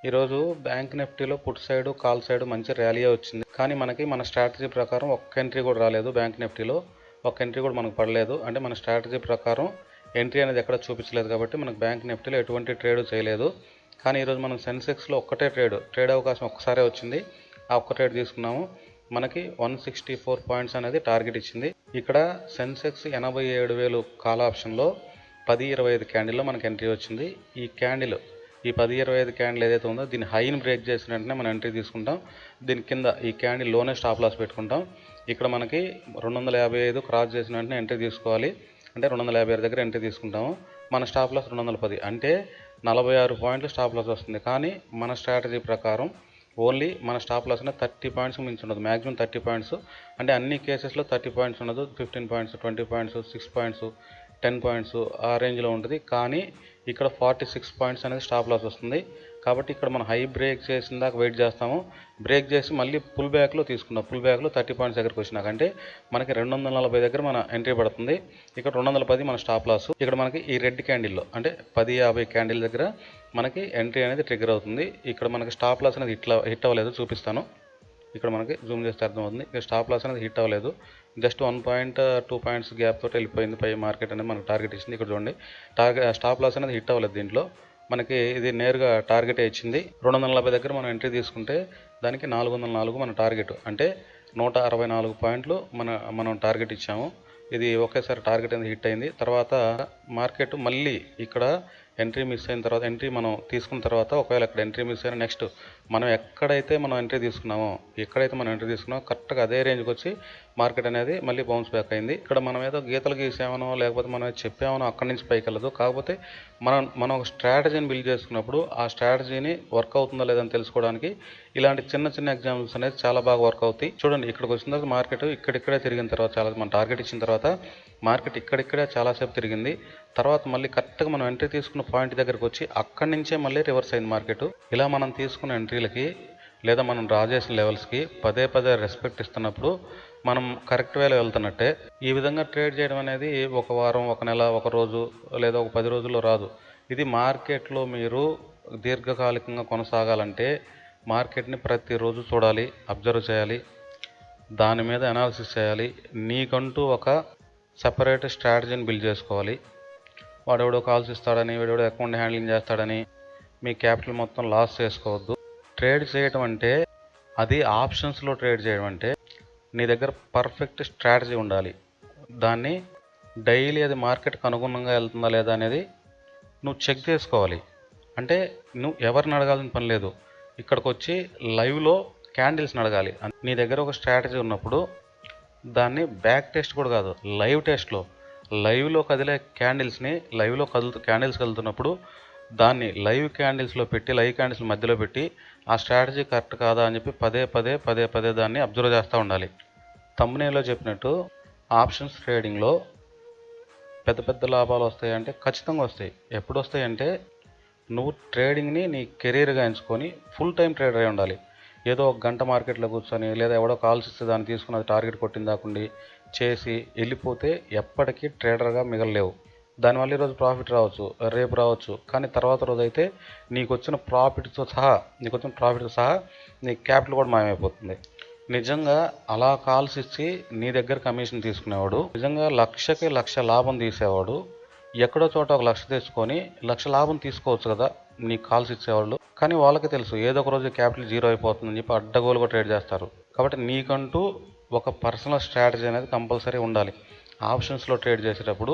ఈరోజు బ్యాంక్ నిఫ్టీలో put side call side మంచి ర్యాలీ వచ్చింది. కానీ మనకి మన స్ట్రాటజీ ప్రకారం ఒక్క ఎంట్రీ కూడా రాలేదు. బ్యాంక్ నిఫ్టీలో ఒక్క ఎంట్రీ కూడా మనకు పడలేదు. అంటే మన స్ట్రాటజీ ప్రకారం ఎంట్రీ అనేది ఎక్కడ చూపించలేదు కాబట్టి మనకు బ్యాంక్ నిఫ్టీలో ఎటువంటి ట్రేడ్ చేయలేదు. కానీ ఈరోజు మనం సెన్సెక్స్లో ఒక్కటే ట్రేడ్ అవకాశం ఒక్కసారే వచ్చింది. ఆ ఒక్క ట్రేడ్ తీసుకున్నాము. మనకి 164 పాయింట్స్ అనేది టార్గెట్ ఇచ్చింది. ఇక్కడ సెన్సెక్స్ 87,000 కాల్ ఆప్షన్లో 10-25 క్యాండిల్లో మనకి ఎంట్రీ వచ్చింది. ఈ 10-25 క్యాండిల్ ఏదైతే ఉందో దీన్ని హైని బ్రేక్ చేసిన వెంటనే మనం ఎంట్రీ తీసుకుంటాం. దీని కింద ఈ క్యాండిల్ లోనే స్టాప్ లాస్ పెట్టుకుంటాం. ఇక్కడ మనకి 255 క్రాస్ చేసిన వెంటనే ఎంట్రీ తీసుకోవాలి. అంటే 256 దగ్గర ఎంట్రీ తీసుకుంటాము. మన స్టాప్ లాస్ 210, అంటే 46 పాయింట్లు స్టాప్ లాస్ వస్తుంది. కానీ మన స్ట్రాటజీ ప్రకారం ఓన్లీ మన స్టాప్ లాస్ అనేది 30 పాయింట్స్ మించి ఉండదు. మ్యాక్సిమం 30 పాయింట్స్, అంటే అన్ని కేసెస్లో 30 పాయింట్స్ ఉండదు. 15 పాయింట్స్, 20 పాయింట్స్, 6 పాయింట్స్, 10 పాయింట్స్ ఆ రేంజ్లో ఉంటుంది. కానీ ఇక్కడ 46 పాయింట్స్ అనేది స్టాప్ లాస్ వస్తుంది. కాబట్టి ఇక్కడ మనం హై బ్రేక్ చేసిన దాకా వెయిట్ చేస్తాము. బ్రేక్ చేసి మళ్ళీ పుల్ బ్యాక్లో తీసుకుందాం. పుల్ బ్యాక్లో 30 పాయింట్స్ దగ్గరకు వచ్చినాక అంటే మనకి 240 దగ్గర మన ఎంట్రీ పడుతుంది. ఇక్కడ 210 మన స్టాప్ లాస్. ఇక్కడ మనకి ఈ రెడ్ క్యాండిల్లో అంటే 10-50 క్యాండిల్ దగ్గర మనకి ఎంట్రీ అనేది ట్రిగర్ అవుతుంది. ఇక్కడ మనకి స్టాప్ లాస్ అనేది హిట్ అవ్వలేదు, చూపిస్తాను. ఇక్కడ మనకి జూమ్ చేస్తే అర్థమవుతుంది. ఇక్కడ స్టాప్ లాస్ అనేది హిట్ అవ్వలేదు. జస్ట్ 1.2 పాయింట్స్ గ్యాప్ తోటి వెళ్ళిపోయింది పై మార్కెట్ అనేది మనకు టార్గెట్ ఇచ్చింది. ఇక్కడ చూడండి, స్టాప్ లాస్ అనేది హిట్ అవ్వలేదు. దీంట్లో మనకి ఇది నేరుగా టార్గెట్ ఇచ్చింది. 240 దగ్గర మనం ఎంట్రీ తీసుకుంటే దానికి 404 మన టార్గెట్, అంటే 164 పాయింట్లు మనం టార్గెట్ ఇచ్చాము. ఇది ఒకేసారి టార్గెట్ అనేది హిట్ అయింది. తర్వాత మార్కెట్ మళ్ళీ ఇక్కడ ఎంట్రీ మిస్ అయిన తర్వాత ఎంట్రీ మనం తీసుకున్న తర్వాత ఒకవేళ అక్కడ ఎంట్రీ మిస్ అయినా నెక్స్ట్ మనం ఎక్కడైతే మనం ఎంట్రీ తీసుకున్నామో కరెక్ట్గా అదే రేంజ్కి వచ్చి మార్కెట్ అనేది మళ్ళీ బౌన్స్ బ్యాక్ అయింది. ఇక్కడ మనం ఏదో గీతలు గీసామనో లేకపోతే మనం చెప్పామనో అక్కడి నుంచి పైకి వెళ్ళదు. కాకపోతే మనం ఒక స్ట్రాటజీని బిల్డ్ చేసుకున్నప్పుడు ఆ స్ట్రాటజీని వర్క్ అవుతుందో లేదని తెలుసుకోవడానికి ఇలాంటి చిన్న చిన్న ఎగ్జాంపుల్స్ అనేది చాలా బాగా వర్క్ అవుతాయి. చూడండి, ఇక్కడికి వచ్చిన తర్వాత మార్కెట్ ఇక్కడిక్కడే తిరిగిన తర్వాత మన టార్గెట్ ఇచ్చిన తర్వాత మార్కెట్ ఇక్కడిక్కడే చాలాసేపు తిరిగింది. తర్వాత మళ్ళీ కరెక్ట్గా మనం ఎంట్రీ తీసుకున్న పాయింట్ దగ్గరకు వచ్చి అక్కడి నుంచే మళ్ళీ రివర్స్ అయింది మార్కెట్. ఇలా మనం తీసుకున్న ఎంట్రీలకి లేదా మనం డ్రా చేసిన లెవెల్స్కి పదే రెస్పెక్ట్ ఇస్తున్నప్పుడు మనం కరెక్ట్ వేలో వెళ్తున్నట్టే. ఈ విధంగా ట్రేడ్ చేయడం అనేది ఒక వారం, ఒక నెల, ఒక రోజు లేదా ఒక 10 రోజుల్లో రాదు. ఇది మార్కెట్లో మీరు దీర్ఘకాలికంగా కొనసాగాలంటే మార్కెట్ని ప్రతిరోజు చూడాలి, అబ్జర్వ్ చేయాలి, దాని మీద అనాలిసిస్ చేయాలి. నీకంటూ ఒక సపరేట్ స్ట్రాటజీని బిల్డ్ చేసుకోవాలి. వాడెవడో కాల్స్ ఇస్తాడని, వాడెవడో అకౌంట్ హ్యాండ్లింగ్ చేస్తాడని మీ క్యాపిటల్ మొత్తం లాస్ చేసుకోవద్దు. ట్రేడ్ చేయడం అంటే అది ఆప్షన్స్లో ట్రేడ్ చేయడం అంటే నీ దగ్గర పర్ఫెక్ట్ స్ట్రాటజీ ఉండాలి. దాన్ని డైలీ అది మార్కెట్కి అనుగుణంగా వెళ్తుందా లేదా అనేది నువ్వు చెక్ చేసుకోవాలి. అంటే నువ్వు ఎవరిని అడగాల్సిన పని లేదు. ఇక్కడికి వచ్చి లైవ్లో క్యాండిల్స్ని అడగాలి. నీ దగ్గర ఒక స్ట్రాటజీ ఉన్నప్పుడు దాన్ని బ్యాక్ టెస్ట్ కూడా కాదు, లైవ్ టెస్ట్లో లైవ్లో కదిలే క్యాండిల్స్ని క్యాండిల్స్ కదులుతున్నప్పుడు దాన్ని లైవ్ క్యాండిల్స్లో పెట్టి లైవ్ క్యాండిల్స్ మధ్యలో పెట్టి ఆ స్ట్రాటజీ కరెక్ట్ కాదా అని చెప్పి పదే దాన్ని అబ్జర్వ్ చేస్తూ ఉండాలి. థంబ్నెయిల్లో చెప్పినట్టు ఆప్షన్స్ ట్రేడింగ్లో పెద్ద లాభాలు వస్తాయంటే ఖచ్చితంగా వస్తాయి. ఎప్పుడు వస్తాయంటే నువ్వు ట్రేడింగ్ని నీ కెరీర్గా ఎంచుకొని ఫుల్ టైం ట్రేడర్ అయి ఉండాలి. ఏదో ఒక గంట మార్కెట్లో కూర్చొని లేదా ఎవడో కాల్స్ ఇస్తే దాన్ని తీసుకుని అది టార్గెట్ కొట్టిన దాకుండి చేసి వెళ్ళిపోతే ఎప్పటికీ ట్రేడర్గా మిగలలేవు. దానివల్ల ఈరోజు ప్రాఫిట్ రావచ్చు, రేపు రావచ్చు, కానీ తర్వాత రోజు అయితే నీకు వచ్చిన ప్రాఫిట్తో సహా నీ క్యాపిటల్ కూడా మాయమైపోతుంది. నిజంగా అలా కాల్స్ ఇచ్చి నీ దగ్గర కమిషన్ తీసుకునేవాడు, నిజంగా 1,00,000కి లాభం తీసేవాడు ఎక్కడో చోట 1,00,000 తెచ్చుకొని 1,00,000 లాభం తీసుకోవచ్చు కదా నీకు కాల్స్ ఇచ్చేవాళ్ళు. కానీ వాళ్ళకి తెలుసు ఏదో ఒక రోజు క్యాపిటల్ జీరో అయిపోతుందని చెప్పి అడ్డగోలుగా ట్రేడ్ చేస్తారు. కాబట్టి నీకంటూ ఒక పర్సనల్ స్ట్రాటజీ అనేది కంపల్సరీ ఉండాలి. ఆప్షన్స్లో ట్రేడ్ చేసేటప్పుడు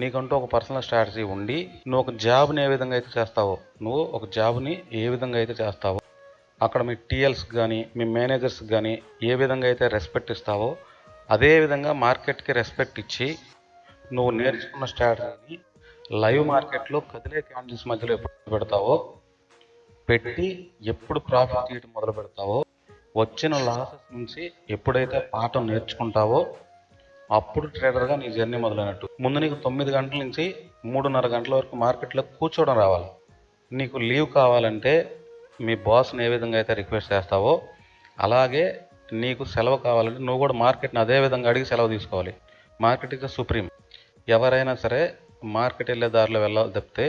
నీకంటూ ఒక పర్సనల్ స్ట్రాటజీ ఉండి నువ్వు ఒక జాబ్ని ఏ విధంగా అయితే చేస్తావో అక్కడ మీ టీఎల్స్ కానీ మీ మేనేజర్స్ కానీ ఏ విధంగా అయితే రెస్పెక్ట్ ఇస్తావో అదే విధంగా మార్కెట్కి రెస్పెక్ట్ ఇచ్చి నువ్వు నేర్చుకున్న స్ట్రాటజీని లైవ్ మార్కెట్లో కదిలే క్యాండిల్స్ మధ్యలో ఎప్పుడు పెట్టి ఎప్పుడు ప్రాఫిట్ తీయడం మొదలు పెడతావో వచ్చిన లాసెస్ నుంచి ఎప్పుడైతే పాఠం నేర్చుకుంటావో అప్పుడు ట్రేడర్గా నీ జర్నీ మొదలైనట్టు. ముందు నీకు 9 గంటల నుంచి 3:30 గంటల వరకు మార్కెట్లో కూర్చోవడం రావాలి. నీకు లీవ్ కావాలంటే మీ బాస్ని ఏ విధంగా అయితే రిక్వెస్ట్ చేస్తావో అలాగే నీకు సెలవు కావాలంటే నువ్వు కూడా మార్కెట్ని అదే విధంగా అడిగి సెలవు తీసుకోవాలి. Market is supreme. ఎవరైనా సరే మార్కెట్ వెళ్ళే దారిలో వెళ్ళాలి తప్పితే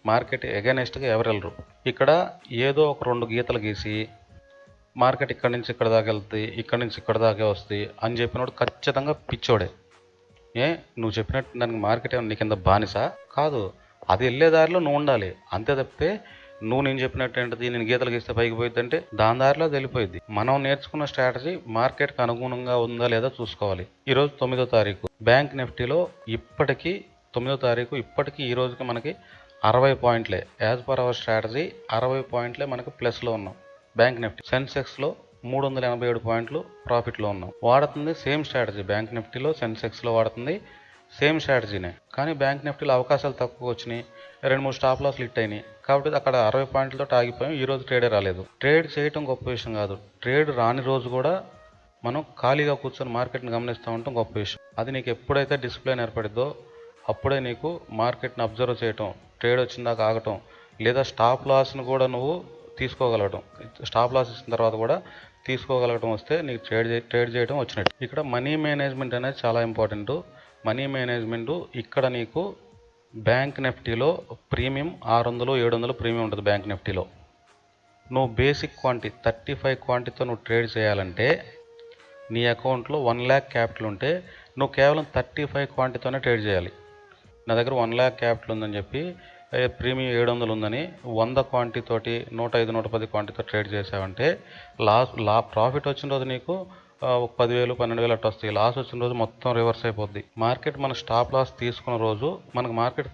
మార్కెట్ ఎగైనెస్ట్గా ఎవరు వెళ్ళరు. ఇక్కడ ఏదో ఒక 2 గీతలు గీసి మార్కెట్ ఇక్కడి నుంచి ఇక్కడ దాకా వెళ్తుంది, ఇక్కడి నుంచి ఇక్కడ దాకా వస్తుంది అని చెప్పినప్పుడు ఖచ్చితంగా పిచ్చోడే. నువ్వు చెప్పినట్టు దానికి మార్కెట్ ఏమన్నా నీ కింద బానిసా కాదు, అది వెళ్ళే దారిలో నువ్వు ఉండాలి అంతే తప్పితే నేను చెప్పినట్టు ఏంటిది నేను గీతలు గీస్తే పైకి పోయిద్ది అంటే దాని దారిలో అది వెళ్ళిపోయింది. మనం నేర్చుకున్న స్ట్రాటజీ మార్కెట్కి అనుగుణంగా ఉందా లేదా చూసుకోవాలి. ఈరోజు 9వ తారీఖు బ్యాంక్ నిఫ్టీలో ఇప్పటికీ 9వ తారీఖు ఇప్పటికీ ఈ రోజుకి మనకి 60 పాయింట్లే. యాజ్ పర్ అవర్ స్ట్రాటజీ 60 పాయింట్లే మనకి ప్లస్లో ఉన్నాం. బ్యాంక్ నిఫ్టీ సెన్సెక్స్లో 387 పాయింట్లు ప్రాఫిట్లో ఉన్నాం. వాడుతుంది సేమ్ స్ట్రాటజీ, బ్యాంక్ నిఫ్టీలో సెన్సెక్స్లో వాడుతుంది సేమ్ స్ట్రాటజీనే. కానీ బ్యాంక్ నిఫ్టీలో అవకాశాలు తక్కువ వచ్చినాయి, 2-3 స్టాప్ లాస్లు హిట్ అయినాయి కాబట్టి అక్కడ 60 పాయింట్లతో ఆగిపోయాం. ఈరోజు ట్రేడే రాలేదు. ట్రేడ్ చేయటం గొప్ప విషయం కాదు, ట్రేడ్ రాని రోజు కూడా మనం ఖాళీగా కూర్చొని మార్కెట్ని గమనిస్తూ ఉంటాం గొప్ప విషయం. అది నీకు ఎప్పుడైతే డిసిప్లిన్ ఏర్పడిద్దో అప్పుడే నీకు మార్కెట్ని అబ్జర్వ్ చేయటం, ట్రేడ్ వచ్చిందాక ఆగటం, లేదా స్టాప్ లాస్ను కూడా నువ్వు తీసుకోగలగటం, స్టాప్ లాస్ ఇచ్చిన తర్వాత కూడా తీసుకోగలగటం వస్తే నీకు ట్రేడ్ చేయడం వచ్చినట్టు. ఇక్కడ మనీ మేనేజ్మెంట్ అనేది చాలా ఇంపార్టెంట్. మనీ మేనేజ్మెంట్ ఇక్కడ నీకు బ్యాంక్ నిఫ్టీలో ప్రీమియం 600-700 ప్రీమియం ఉంటుంది. బ్యాంక్ నిఫ్టీలో నువ్వు బేసిక్ క్వాంటిటీ 35 క్వాంటిటీతో నువ్వు ట్రేడ్ చేయాలంటే నీ అకౌంట్లో 1 lakh క్యాపిటల్ ఉంటే నువ్వు కేవలం 35 క్వాంటిటీతోనే ట్రేడ్ చేయాలి. నా దగ్గర 1 lakh క్యాపిటల్ ఉందని చెప్పి ప్రీమియం 700 ఉందని 100 క్వాంటిటీ తోటి 105-110 క్వాంటిటీతో ట్రేడ్ చేసావంటే ప్రాఫిట్ వచ్చిన రోజు నీకు 10,000-12,000 అట్లా వస్తాయి. లాస్ వచ్చిన రోజు మొత్తం రివర్స్ అయిపోద్ది. మార్కెట్ మన స్టాప్ లాస్ తీసుకున్న రోజు మనకు మార్కెట్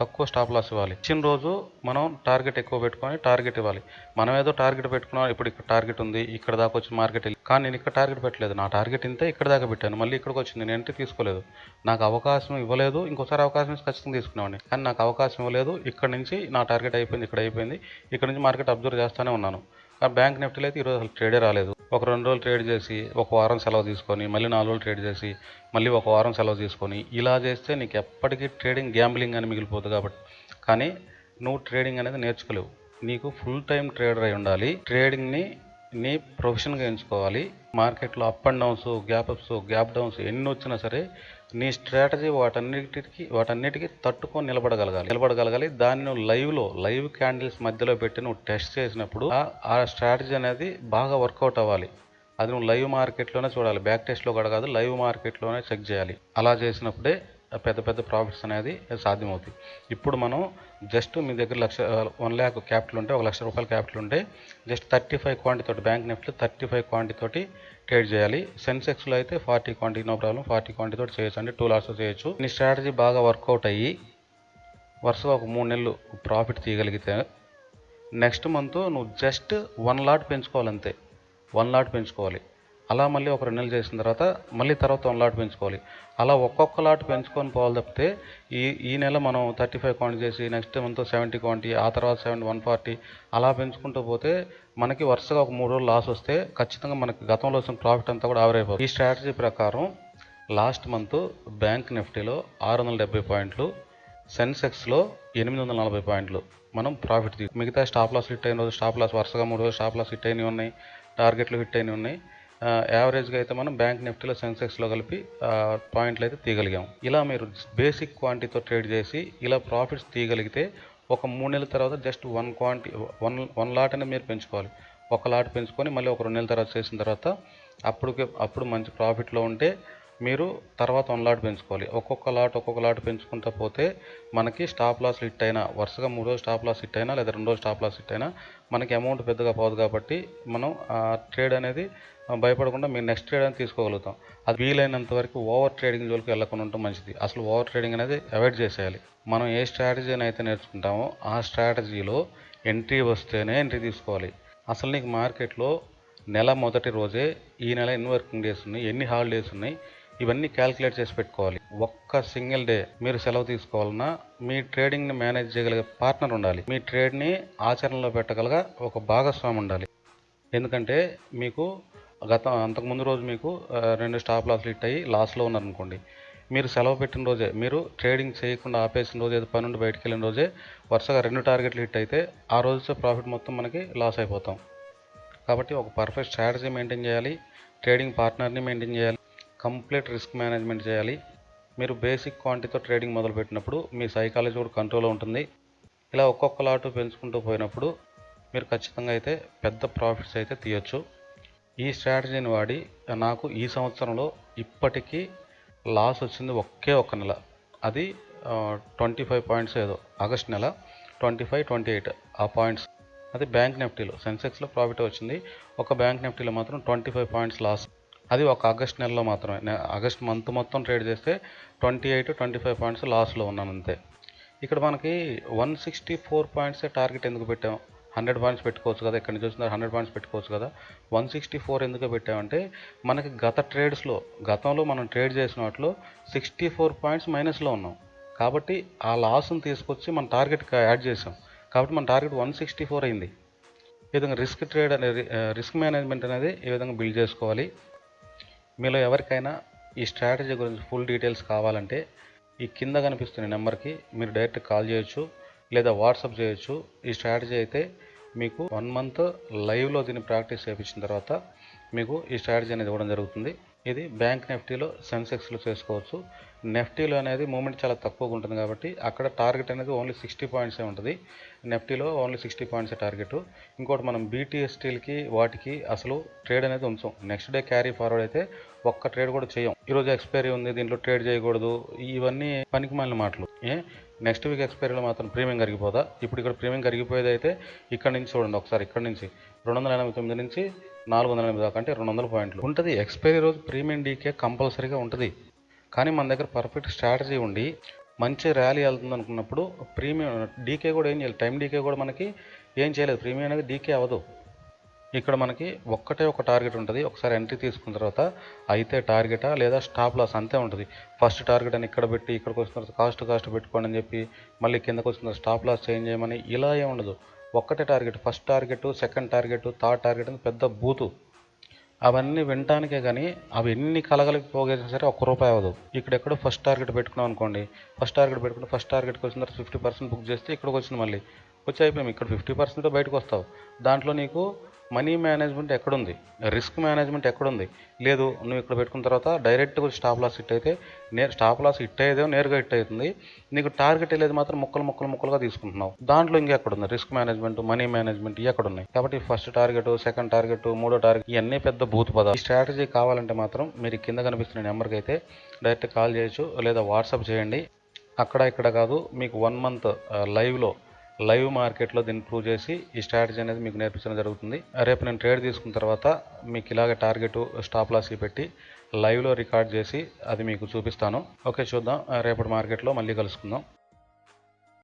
తక్కువ స్టాప్ లాస్ ఇవ్వాలి. ఇచ్చిన రోజు మనం టార్గెట్ ఎక్కువ పెట్టుకొని టార్గెట్ ఇవ్వాలి. మనం ఏదో టార్గెట్ పెట్టుకున్నాం, ఇప్పుడు ఇక్కడ టార్గెట్ ఉంది, ఇక్కడ దాకా వచ్చి మార్కెట్ కానీ నేను ఇక్కడ టార్గెట్ పెట్టలేదు, నా టార్గెట్ ఇంతే ఇక్కడ దాకా పెట్టాను, మళ్ళీ ఇక్కడికి వచ్చింది, నేను ఎంట్రీ తీసుకోలేదు, నాకు అవకాశం ఇవ్వలేదు. ఇంకోసారి అవకాశం ఇస్తే ఖచ్చితంగా తీసుకునేవాడిని, కానీ నాకు అవకాశం ఇవ్వలేదు. ఇక్కడ నుంచి నా టార్గెట్ అయిపోయింది, ఇక్కడ అయిపోయింది, ఇక్కడ నుంచి మార్కెట్ అబ్జర్వ్ చేస్తూనే ఉన్నాను. ఆ బ్యాంక్ నిఫ్టీలో అయితే ఈరోజు అసలు ట్రేడే రాలేదు. ఒక 2 రోజులు ట్రేడ్ చేసి ఒక వారం సెలవు తీసుకొని మళ్ళీ 4 రోజులు ట్రేడ్ చేసి మళ్ళీ ఒక వారం సెలవు తీసుకొని ఇలా చేస్తే నీకు ఎప్పటికీ ట్రేడింగ్ గ్యాంబ్లింగ్ అని మిగిలిపోతుంది. కాబట్టి కానీ నువ్వు ట్రేడింగ్ అనేది నేర్చుకోలేవు. నీకు ఫుల్ టైం ట్రేడర్ అయి ఉండాలి. ట్రేడింగ్ని నీ ప్రొఫెషన్గా ఎంచుకోవాలి. మార్కెట్లో up and downs, gap apps, gap downs ఎన్ని వచ్చినా సరే నీ స్ట్రాటజీ వాటన్నిటికీ తట్టుకొని నిలబడగలగాలి. దాన్ని నువ్వు లైవ్ క్యాండిల్స్ మధ్యలో పెట్టి నువ్వు టెస్ట్ చేసినప్పుడు ఆ స్ట్రాటజీ అనేది బాగా వర్కౌట్ అవ్వాలి. అది నువ్వు లైవ్ మార్కెట్లోనే చూడాలి, బ్యాక్ టెస్ట్లో కూడా కాదు, లైవ్ మార్కెట్లోనే చెక్ చేయాలి. అలా చేసినప్పుడే పెద్ద ప్రాఫిట్స్ అనేది సాధ్యమవుతాయి. ఇప్పుడు మనం జస్ట్ మీ దగ్గర 1 lakh క్యాపిటల్ ఉంటే, 1 లక్ష రూపాయల క్యాపిటల్ ఉంటే జస్ట్ 35 క్వాంటిటీ తోటి బ్యాంక్ నిఫ్టీలో 35 క్వాంటిటీ తోటి ట్రేడ్ చేయాలి. సెన్సెక్స్లో అయితే 40 క్వాంటిటీ, నో ప్రాబ్లం, 40 క్వాంటిటీ తోటి చేయొచ్చు, అంటే 2 లాట్స్ చేయొచ్చు. నీ స్ట్రాటజీ బాగా వర్కౌట్ అయ్యి వరుసగా ఒక 3 నెలలు ప్రాఫిట్ తీయగలిగితే నెక్స్ట్ మంత్ నువ్వు జస్ట్ 1 లాట్ పెంచుకోవాలి, అంతే. 1 లాట్ పెంచుకోవాలి. అలా మళ్ళీ ఒక 2 నెలలు చేసిన తర్వాత మళ్ళీ తర్వాత 1 లాట్ పెంచుకోవాలి. అలా ఒక్కొక్క లాట్ పెంచుకొని పోవాలి తప్పితే ఈ నెల మనం 35 క్వాంటిటీ చేసి నెక్స్ట్ మంత్ 70 క్వాంటిటీ, ఆ తర్వాత 140 అలా పెంచుకుంటూ పోతే మనకి వరుసగా ఒక 3 రోజులు లాస్ వస్తే ఖచ్చితంగా మనకి గతంలో వచ్చిన ప్రాఫిట్ అంతా కూడా ఆవిరైపోతుంది. ఈ స్ట్రాటజీ ప్రకారం లాస్ట్ మంత్ బ్యాంక్ నిఫ్టీలో 670 పాయింట్లు, సెన్సెక్స్లో 840 పాయింట్లు మనం ప్రాఫిట్ మిగతా స్టాప్ లాస్ హిట్ అయిన రోజు స్టాప్ లాస్ వరుసగా 3 రోజులు స్టాప్ లాస్ హిట్ అయినవి ఉన్నాయి, టార్గెట్లు హిట్ అయినవి ఉన్నాయి. యావరేజ్గా అయితే మనం బ్యాంక్ నిఫ్టీలో సెన్సెక్స్లో కలిపి పాయింట్లు అయితే తీయగలిగాం. ఇలా మీరు బేసిక్ క్వాంటిటీతో ట్రేడ్ చేసి ఇలా ప్రాఫిట్స్ తీయగలిగితే ఒక 3 నెలల తర్వాత జస్ట్ 1 లాట్ అనేది మీరు పెంచుకోవాలి. 1 లాట్ పెంచుకొని మళ్ళీ ఒక 2 నెలల తర్వాత చేసిన తర్వాత అప్పుడు మంచి ప్రాఫిట్లో ఉంటే మీరు తర్వాత 1 లాట్ పెంచుకోవాలి. ఒక్కొక్క లాట్ పెంచుకుంటూ పోతే మనకి స్టాప్ లాస్ హిట్ అయినా వరుసగా 3 రోజులు స్టాప్ లాస్ హిట్ అయినా లేదా 2 రోజులు స్టాప్ లాస్ హిట్ అయినా మనకి అమౌంట్ పెద్దగా పోదు. కాబట్టి మనం ఆ ట్రేడ్ అనేది భయపడకుండా మీరు నెక్స్ట్ ట్రేడ్ అనేది తీసుకోగలుగుతాం. అది వీలైనంత వరకు ఓవర్ ట్రేడింగ్ జోలికి వెళ్ళకుండా ఉండటం మంచిది. అసలు ఓవర్ ట్రేడింగ్ అనేది అవాయిడ్ చేసేయాలి. మనం ఏ స్ట్రాటజీని అయితే నేర్చుకుంటామో ఆ స్ట్రాటజీలో ఎంట్రీ వస్తేనే ఎంట్రీ తీసుకోవాలి. అసలు నీకు మార్కెట్లో నెల మొదటి రోజే ఈ నెల ఎన్ని వర్కింగ్ డేస్ ఉన్నాయి, ఎన్ని హాలిడేస్ ఉన్నాయి, ఇవన్నీ క్యాల్కులేట్ చేసి పెట్టుకోవాలి. ఒక్క సింగిల్ డే మీరు సెలవు తీసుకోవాలన్నా మీ ట్రేడింగ్ని మేనేజ్ చేయగలిగే పార్ట్నర్ ఉండాలి. మీ ట్రేడ్ని ఆచరణలో పెట్టగలగ ఒక భాగస్వామి ఉండాలి. ఎందుకంటే మీకు అంతకుముందు రోజు మీకు 2 స్టాప్ లాస్లు హిట్ అయ్యి లాస్లో ఉన్నారనుకోండి, మీరు సెలవు పెట్టిన రోజే, మీరు ట్రేడింగ్ చేయకుండా ఆపేసిన రోజు, ఏదో పని నుండి బయటకు వెళ్ళిన రోజే వరుసగా 2 టార్గెట్లు హిట్ అయితే ఆ రోజు ప్రాఫిట్ మొత్తం మనకి లాస్ అయిపోతాం. కాబట్టి ఒక పర్ఫెక్ట్ స్ట్రాటజీ మెయింటైన్ చేయాలి, ట్రేడింగ్ పార్ట్నర్ని మెయింటైన్ చేయాలి, కంప్లీట్ రిస్క్ మేనేజ్మెంట్ చేయాలి. మీరు బేసిక్ క్వాంటిటీతో ట్రేడింగ్ మొదలుపెట్టినప్పుడు మీ సైకాలజీ కూడా కంట్రోల్లో ఉంటుంది. ఇలా ఒక్కొక్క లాటు పెంచుకుంటూ పోయినప్పుడు మీరు ఖచ్చితంగా అయితే పెద్ద ప్రాఫిట్స్ అయితే తీయొచ్చు. ఈ స్ట్రాటజీని వాడి నాకు ఈ సంవత్సరంలో ఇప్పటికీ లాస్ వచ్చింది ఒకే ఒక్క నెల. అది 25 పాయింట్స్ ఏదో ఆగస్ట్ నెల 25, 28 ఆ పాయింట్స్. అది బ్యాంక్ నిఫ్టీలో. సెన్సెక్స్లో ప్రాఫిట్ వచ్చింది, ఒక బ్యాంక్ నిఫ్టీలో మాత్రం 25 పాయింట్స్ లాస్. అది ఒక ఆగస్ట్ నెలలో మాత్రమే. ఆగస్ట్ మంత్ మొత్తం ట్రేడ్ చేస్తే 28, 25 పాయింట్స్ లాస్లో ఉన్నాను అంతే. ఇక్కడ మనకి 164 పాయింట్సే టార్గెట్ ఎందుకు పెట్టాం? 100 పాయింట్స్ పెట్టుకోవచ్చు కదా, ఇక్కడ నుంచి వచ్చిన 100 పాయింట్స్ పెట్టుకోవచ్చు కదా. 164 ఎందుకు పెట్టామంటే మనకి గతంలో మనం ట్రేడ్ చేసిన వాటిలో 64 పాయింట్స్ మైనస్లో ఉన్నాం. కాబట్టి ఆ లాస్ని తీసుకొచ్చి మన టార్గెట్కి యాడ్ చేసాం. కాబట్టి మన టార్గెట్ 164 అయింది. ఈ విధంగా రిస్క్ మేనేజ్మెంట్ అనేది ఈ విధంగా బిల్డ్ చేసుకోవాలి. మీలో ఎవరికైనా ఈ స్ట్రాటజీ గురించి ఫుల్ డీటెయిల్స్ కావాలంటే ఈ కింద కనిపిస్తున్న నెంబర్కి మీరు డైరెక్ట్ కాల్ చేయొచ్చు లేదా వాట్సాప్ చేయొచ్చు. ఈ స్ట్రాటజీ అయితే మీకు 1 మంత్ లైవ్లో దీన్ని ప్రాక్టీస్ చేయించిన తర్వాత మీకు ఈ స్ట్రాటజీ అనేది ఇవ్వడం జరుగుతుంది. ఇది బ్యాంక్ నిఫ్టీలో, సెన్సెక్స్లో చేసుకోవచ్చు. నిఫ్టీలో అనేది మూమెంట్ చాలా తక్కువగా ఉంటుంది కాబట్టి అక్కడ టార్గెట్ అనేది ఓన్లీ 60 పాయింట్సే ఉంటుంది. నిఫ్టీలో ఓన్లీ 60 పాయింట్సే టార్గెట్. ఇంకోటి మనం బీటీఎస్టీలకి వాటికి అసలు ట్రేడ్ అనేది ఉంచాం. నెక్స్ట్ డే క్యారీ ఫార్వర్డ్ అయితే ఒక్క ట్రేడ్ కూడా చేయం. ఈరోజు ఎక్స్పైరీ ఉంది, దీంట్లో ట్రేడ్ చేయకూడదు, ఇవన్నీ పనికిమాలిన మాటలు. నెక్స్ట్ వీక్ ఎక్స్పైరీలో మాత్రం ప్రీమియం కరిగిపోదా? ఇప్పుడు ఇక్కడ ప్రీమియం కరిగిపోయేది అయితే ఇక్కడ నుంచి చూడండి ఒకసారి, ఇక్కడ నుంచి 289 నుంచి 480 దాకా, అంటే 200 పాయింట్లు ఉంటుంది. ఎక్స్పైరీ రోజు ప్రీమియం డీకే కంపల్సరీగా ఉంటుంది. కానీ మన దగ్గర పర్ఫెక్ట్ స్ట్రాటజీ ఉండి మంచి ర్యాలీ వెళ్తుంది అనుకున్నప్పుడు ప్రీమియం డీకే కూడా ఏం చేయాలి, టైం డీకే కూడా మనకి ఏం చేయలేదు. ప్రీమియం అనేది డీకే అవ్వదు. ఇక్కడ మనకి ఒక్కటే ఒక టార్గెట్ ఉంటుంది. ఒకసారి ఎంట్రీ తీసుకున్న తర్వాత అయితే టార్గెటా లేదా స్టాప్ లాస్ అంతే ఉంటుంది. ఫస్ట్ టార్గెట్ అని ఇక్కడ పెట్టి ఇక్కడికి వచ్చిన తర్వాత కాస్ట్ పెట్టుకోండి అని చెప్పి మళ్ళీ కిందకు వచ్చిన తర్వాత స్టాప్ లాస్ చేంజ్ చేయమని ఇలా ఏమి ఉండదు. ఒక్కటే target, first target, second target, third target అని పెద్ద బూతు. అవన్నీ వినటానికే కానీ అవి ఎన్ని కలగలిపి పోగేసినా సరే ₹1 అవ్వదు. ఇక్కడెక్కడో ఫస్ట్ టార్గెట్ పెట్టుకున్నాం అనుకోండి, ఫస్ట్ టార్గెట్కి వచ్చిన తర్వాత 50% బుక్ చేస్తే ఇక్కడికి వచ్చింది, మళ్ళీ వచ్చి అయిపోయాం. ఇక్కడ 50% బయటకు వస్తావు. దాంట్లో నీకు మనీ మేనేజ్మెంట్ ఎక్కడుంది, రిస్క్ మేనేజ్మెంట్ ఎక్కడుంది? లేదు. నువ్వు ఇక్కడ పెట్టుకున్న తర్వాత డైరెక్ట్గా స్టాప్ లాస్ హిట్ అయితే స్టాప్ లాస్ హిట్ అయ్యేదేమో నేరుగా హిట్ అవుతుంది. నీకు టార్గెట్ వెళ్ళేది మాత్రం ముక్కలుగా తీసుకుంటున్నావు. దాంట్లో ఇంకెక్కడుంది రిస్క్ మేనేజ్మెంట్, మనీ మేనేజ్మెంట్? ఎక్కడున్నాయి? కాబట్టి ఫస్ట్ టార్గెట్, సెకండ్ టార్గెట్, మూడో టార్గెట్ ఇవన్నీ పెద్ద భూత పదాలు. ఈ స్ట్రాటజీ కావాలంటే మాత్రం మీరు కింద కనిపిస్తున్న నెంబర్కి అయితే డైరెక్ట్ కాల్ చేయొచ్చు లేదా వాట్సాప్ చేయండి. అక్కడ ఇక్కడ కాదు, మీకు 1 మంత్ లైవ్ మార్కెట్లో దీన్ని ప్రూవ్ చేసి ఈ స్ట్రాటజీ అనేది మీకు నేర్పించడం జరుగుతుంది. రేపు నేను ట్రేడ్ తీసుకున్న తర్వాత మీకు ఇలాగ టార్గెట్, స్టాప్ లాస్ పెట్టి లైవ్లో రికార్డ్ చేసి అది మీకు చూపిస్తాను. ఓకే, చూద్దాం. రేపటి మార్కెట్లో మళ్ళీ కలుసుకుందాం.